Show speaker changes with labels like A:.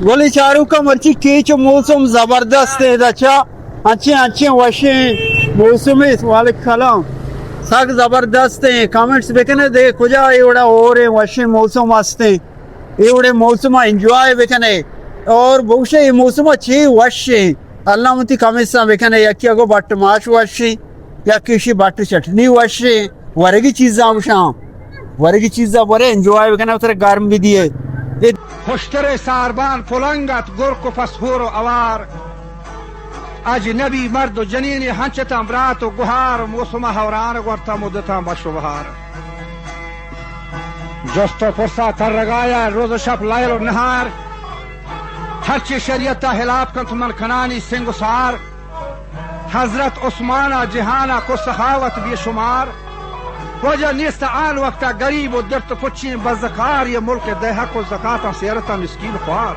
A: گلی چارو کا مرچی کیچ موسم زبردست ہے اچھا اچھے وشیں موسم وعلیکم السلام سخت زبردست ہیں کامنٹس بکنے دے کجا ایوڑا اور وشیں موسم واسطے ایوڑے موسم انجوائے بکنے اور بہت یہ موسم اچھی وشیں اللہ متی کامنٹس بکنے یکی اگو بٹ ماش وشیں یا کسی بٹ چٹنی وشیں ورگی چیزاں وشاں ورگی چیزاں برے انجوائے بکنے اترے گرم بھی دیئے
B: خوشتر ساربان فلنگت گرک و فسفور و اوار اجنبی مرد و جنین ہنچتا برات و گہار موسم حوران گورتا مدتا بش و بہار جست و پرسا تر رگایا روز و شب لیل و نہار ہرچی شریعتا حلاب کنت من کنانی سنگ و سار حضرت عثمانہ جہانہ کو سخاوت بے شمار وجہ نیست آن وقتا غریب و درت پچین بزکار یہ ملک دہک و زکاة سیرتا مسکین خوار